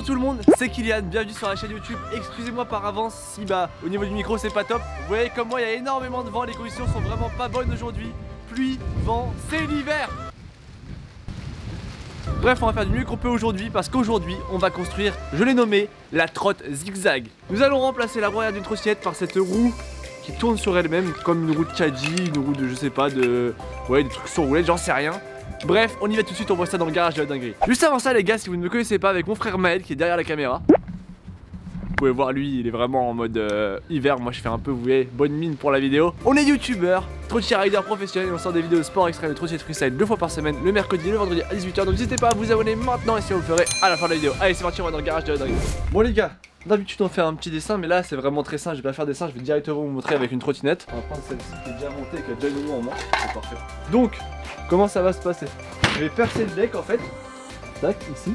tout le monde, c'est Kylian, bienvenue sur la chaîne YouTube. Excusez-moi par avance si au niveau du micro c'est pas top. Vous voyez comme moi il y a énormément de vent, les conditions sont vraiment pas bonnes aujourd'hui. Pluie, vent, c'est l'hiver. Bref, on va faire du mieux qu'on peut aujourd'hui parce qu'aujourd'hui on va construire, je l'ai nommé, la trotte zigzag. Nous allons remplacer la roue arrière d'une trottinette par cette roue qui tourne sur elle-même comme une roue de caddie, une roue de je sais pas, des trucs sur roulette, j'en sais rien. Bref, on y va tout de suite, on voit ça dans le garage de la dinguerie. Juste avant ça les gars, si vous ne me connaissez pas, avec mon frère Maël qui est derrière la caméra. Vous pouvez voir lui, il est vraiment en mode hiver, moi je fais un peu, vous voyez, bonne mine pour la vidéo. On est youtubeur, trottier rider professionnel et on sort des vidéos de sport extrême de trottinette freestyle 2 fois par semaine, le mercredi et le vendredi à 18h. Donc n'hésitez pas à vous abonner maintenant et si vous le ferez à la fin de la vidéo. Allez c'est parti, on va dans le garage de la dinguerie. Bon les gars, d'habitude on fait un petit dessin mais là c'est vraiment très simple, je vais pas faire dessin, je vais directement vous montrer avec une trottinette. On va prendre celle-ci qui est déjà montée, qui a déjà une roue en main, c'est parfait. Donc, comment ça va se passer? Je vais percer le deck en fait, tac, ici,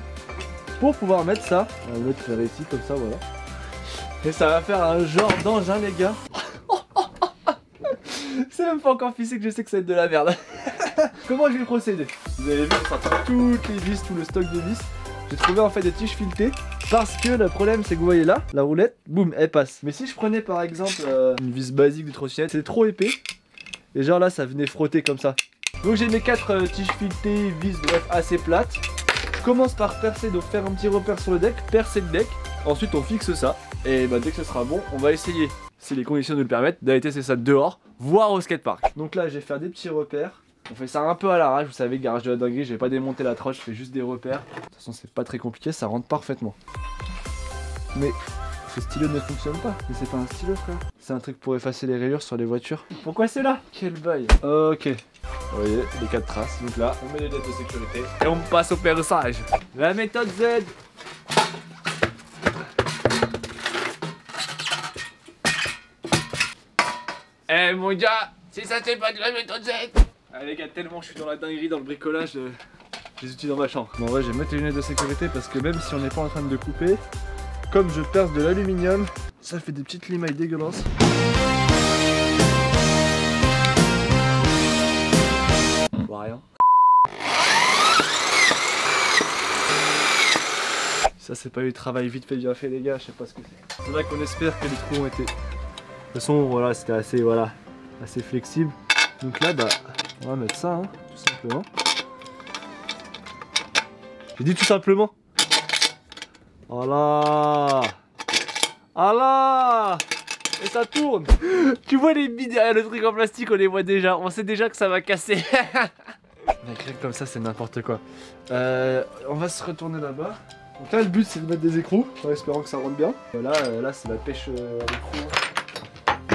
pour pouvoir mettre ça, on va le mettre vers ici comme ça, voilà. Et ça va faire un genre d'engin les gars. C'est même pas encore fixé que je sais que ça va être de la merde. Comment je vais procéder? Vous avez vu, on sortir toutes les vis, tout le stock de vis. J'ai trouvé en fait des tiges filetées. Parce que le problème c'est que vous voyez là, la roulette, boum, elle passe. Mais si je prenais par exemple une vis basique de trottinette, c'est trop épais. Et genre là ça venait frotter comme ça. Donc j'ai mes 4 tiges filetées, vis, bref, assez plates. Je commence par percer, donc faire un petit repère sur le deck, percer le deck. Ensuite on fixe ça. Et dès que ce sera bon, on va essayer, si les conditions nous le permettent, d'aller tester ça dehors, voire au skatepark. Donc là je vais faire des petits repères. On fait ça un peu à l'arrache, vous savez, garage de la dinguerie, je vais pas démonter la trotte, je fais juste des repères. De toute façon c'est pas très compliqué, ça rentre parfaitement. Mais ce stylo ne fonctionne pas. Mais c'est pas un stylo frère. C'est un truc pour effacer les rayures sur les voitures. Pourquoi c'est là? Quel bail. Ok. Vous voyez, les 4 traces. Donc là, on met les lettres de sécurité. Et on passe au perçage. La méthode Z. Eh mon gars, si ça c'est pas de la méthode Z. Ah les gars, tellement je suis dans la dinguerie, dans le bricolage, je les utilise dans ma chambre. Bon ouais, je vais mettre les lunettes de sécurité parce que même si on n'est pas en train de couper, comme je perce de l'aluminium, ça fait des petites limailles dégueulasses. On voit rien. Ça c'est pas eu travail vite fait bien fait les gars, je sais pas ce que c'est. C'est là qu'on espère que les trous ont été... De toute façon voilà, c'était assez, assez flexible. Donc là on va mettre ça hein, tout simplement. J'ai dit tout simplement. Voilà. Voilà. Et ça tourne. Tu vois les billes derrière le truc en plastique, on les voit déjà. On sait déjà que ça va casser. La grille comme ça c'est n'importe quoi. On va se retourner là-bas. Donc là le but c'est de mettre des écrous en espérant que ça rentre bien. Là c'est la pêche à l'écrou.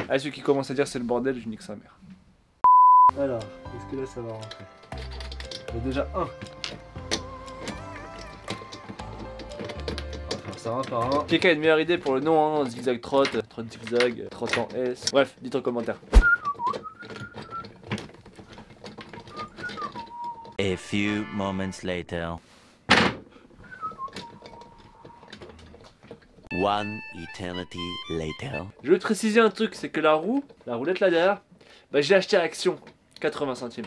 Ah celui qui commence à dire c'est le bordel, je nique sa mère. Alors, est-ce que là ça va rentrer? Il y a déjà un. On va faire ça un par un. Quelqu'un a une meilleure idée pour le nom hein, zigzag trotte, trotte zigzag, trotte en S. Bref, dites en commentaire. A few moments later. One eternity later. Je veux préciser un truc, c'est que la roulette là derrière, je l'ai acheté à Action, 80 centimes.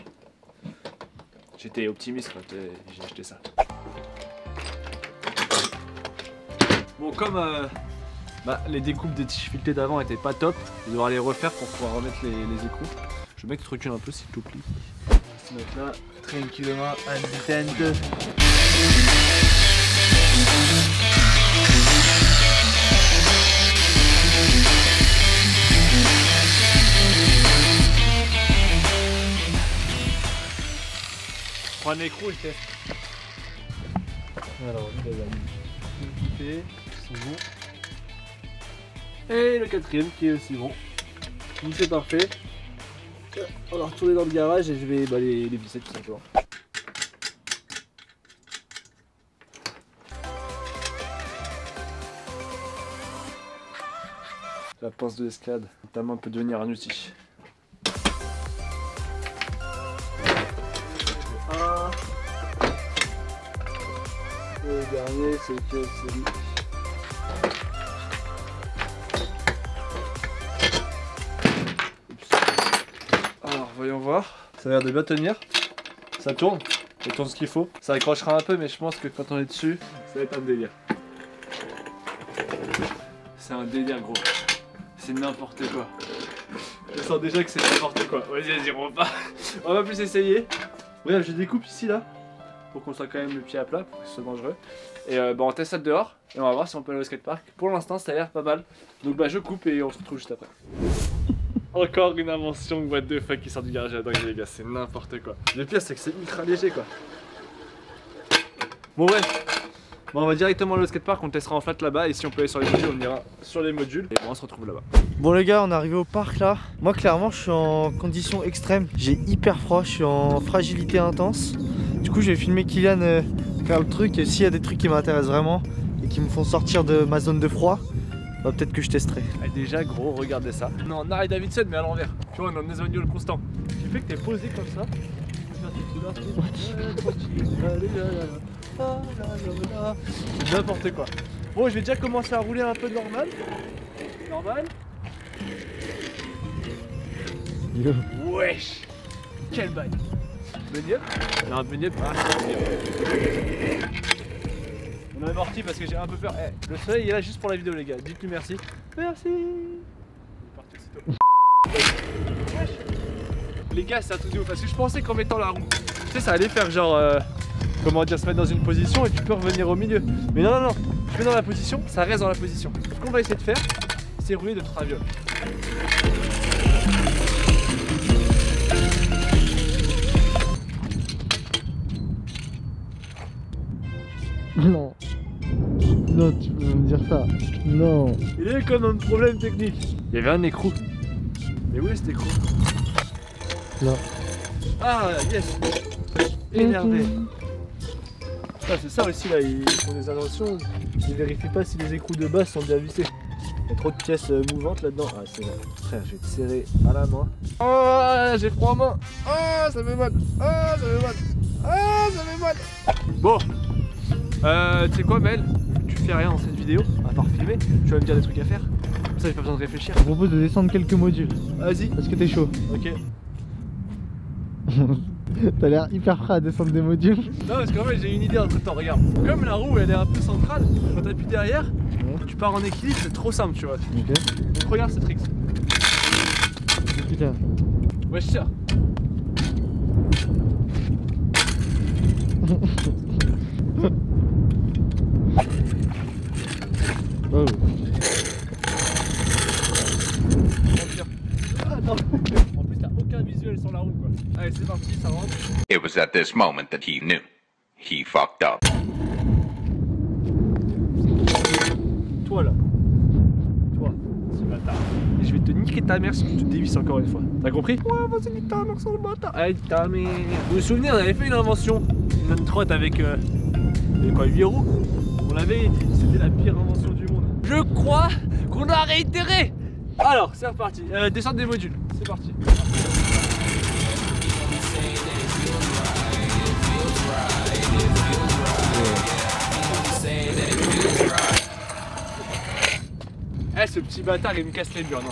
J'étais optimiste quand j'ai acheté ça. Bon comme les découpes des tiges filetées d'avant étaient pas top, je vais devoir les refaire pour pouvoir remettre les écrous. Je veux bien que tu recules un peu s'il te plaît. On va se mettre là, tranquillement, advent. Prends l'écrou et le test. Alors, il va équipé, c'est bon. Et le quatrième qui est aussi bon. Donc c'est parfait. On va retourner dans le garage et je vais les visser tout simplement. La pince de l'escalade, ta main peut devenir un outil. Le dernier c'est que celui. Alors voyons voir. Ça a l'air de bien tenir. Ça tourne. Ça tourne ce qu'il faut. Ça accrochera un peu mais je pense que quand on est dessus, ça va être un délire. c'est un délire gros. C'est n'importe quoi. Je sens déjà que c'est n'importe quoi. Vas-y, on va plus essayer. Bref, je découpe ici là. Pour qu'on soit quand même le pied à plat, pour que ce soit dangereux. Et bah on teste ça dehors. Et on va voir si on peut aller au skatepark. Pour l'instant ça a l'air pas mal. Donc bah je coupe et on se retrouve juste après. Encore une invention what the fuck qui sort du garage à dingue les gars, c'est n'importe quoi. Le pire c'est que c'est ultra léger quoi. Bon bref. Bon on va directement aller au skatepark, on testera en flat là-bas. Et si on peut aller sur les modules, on ira sur les modules. Et bon on se retrouve là-bas. Bon les gars, on est arrivé au parc là. Moi clairement je suis en condition extrême. J'ai hyper froid, je suis en fragilité intense. Du coup je vais filmer Kylian faire le truc. Et s'il y a des trucs qui m'intéressent vraiment et qui me font sortir de ma zone de froid, bah peut-être que je testerai. Ah, déjà gros, regardez ça. Non, on Harley Davidson mais à l'envers. Tu vois on est en espagnol constant. Tu fais que t'es posé comme ça. N'importe quoi. Bon je vais déjà commencer à rouler un peu normal. Normal. Yo. Wesh. Quel bail. Beignet. Non beignet pas. On est amorti parce que j'ai un peu peur. Le soleil est là juste pour la vidéo les gars. Dites-lui merci. Merci. Il est parti aussitôt. Wesh. Les gars c'est un truc de ouf parce que je pensais qu'en mettant la roue, tu sais ça allait faire genre comment dire, se mettre dans une position et tu peux revenir au milieu. Mais non, je mets dans la position, ça reste dans la position. Ce qu'on va essayer de faire, c'est rouler de traviole. Non. Non, tu peux me dire ça. Non. Il y a quand même un problème technique. Il y avait un écrou. Mais où est cet écrou? Là. Ah, yes. Énervé. Ah, c'est ça aussi là, ils font des inventions, ils vérifient pas si les écrous de base sont bien vissés. Il y a trop de pièces mouvantes là-dedans. Ah c'est bon. Frère, je vais te serrer à la main. Oh, j'ai froid en main. Oh, ça fait mal. Oh, ça fait mal. Oh, ça fait mal. Bon. Tu sais quoi Mel? Tu fais rien dans cette vidéo, à part filmer. Tu vas me dire des trucs à faire. Comme ça j'ai pas besoin de réfléchir. Je propose de descendre quelques modules. Vas-y. Est-ce que t'es chaud? Ok. T'as l'air hyper prêt à descendre des modules. Non parce qu'en fait j'ai une idée entre temps, regarde. Comme la roue elle est un peu centrale, quand t'appuies derrière, tu pars en équilibre, c'est trop simple tu vois. Ok. Donc regarde ce trick. Putain. Ouais je tire. Oh. Attends. En plus t'as aucun visuel sur la roue quoi. Allez c'est parti, ça rentre. It was at this moment that he knew. He fucked up. Toi là. Toi, ce bâtard. Et je vais te niquer ta mère si tu te dévisses encore une fois. T'as compris? Ouais, vas-y, nique ta mère sur le bâtard. Allez, ta mère. Vous vous souvenez, on avait fait une invention. Une trotte avec quoi, 8 roues. On l'avait dit, c'était la pire invention du monde. Je crois qu'on a réitéré. Alors, c'est reparti. Descendre des modules. C'est parti. Eh ce petit bâtard il me casse les murs non.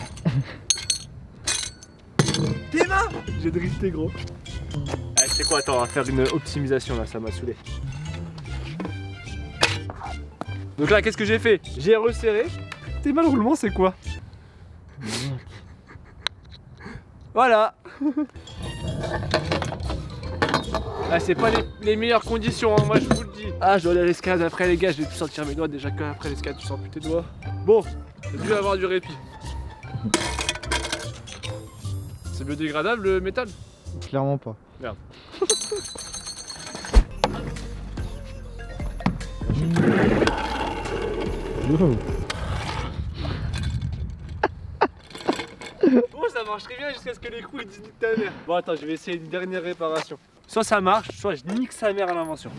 Tes mains. J'ai drifté gros. Eh c'est quoi, attends on va faire une optimisation là, ça m'a saoulé. Donc là qu'est-ce que j'ai fait? J'ai resserré. Tes mains le roulement c'est quoi? Voilà. Ah c'est pas les meilleures conditions hein, moi je vous le dis. Ah je dois aller à l'escalade après les gars, je vais plus sortir mes doigts déjà qu'après l'escalade tu sens plus tes doigts. Bon, j'ai dû avoir du répit. C'est biodégradable le métal? Clairement pas. Merde. Yo. Oh ça marche très bien jusqu'à ce que les coups ils disent nique ta mère. Bon attends je vais essayer une dernière réparation. Soit ça marche, soit je nique sa mère à l'invention.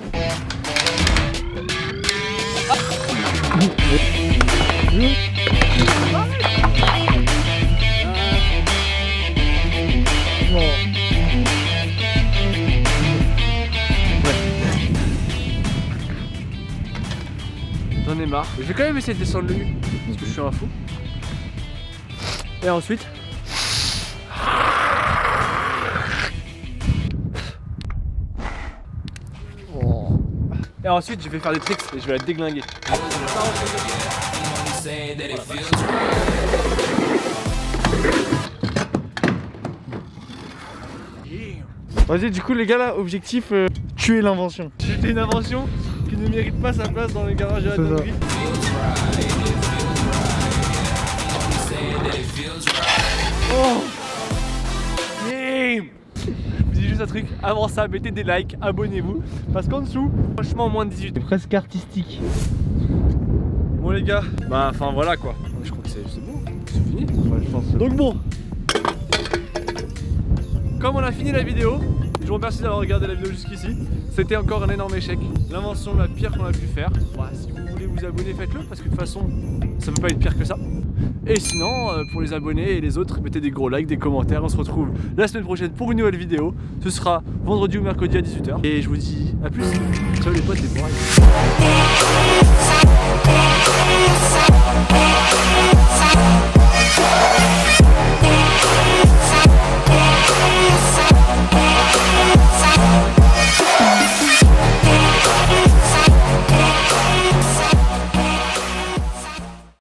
J'en ai marre. Je vais quand même essayer de descendre le U parce que je suis un fou. Et ensuite. Et ensuite je vais faire des tricks et je vais la déglinguer. Vas-y, du coup les gars là, objectif tuer l'invention. C'était une invention qui ne mérite pas sa place dans les garages de la dinguerie. Oh yeah. Je vous dis juste un truc, avant ça, mettez des likes, abonnez-vous, parce qu'en dessous, franchement moins de 18. C'est presque artistique. Bon les gars, bah enfin voilà quoi. Je crois que c'est bon, c'est fini. Ouais, je pense. Donc bon, comme on a fini la vidéo, je vous remercie d'avoir regardé la vidéo jusqu'ici. C'était encore un énorme échec. L'invention la pire qu'on a pu faire. Voilà, si vous voulez vous abonner, faites-le parce que de toute façon, ça peut pas être pire que ça. Et sinon, pour les abonnés et les autres, mettez des gros likes, des commentaires. On se retrouve la semaine prochaine pour une nouvelle vidéo. Ce sera vendredi ou mercredi à 18 h. Et je vous dis à plus. Ciao les potes et bon ride.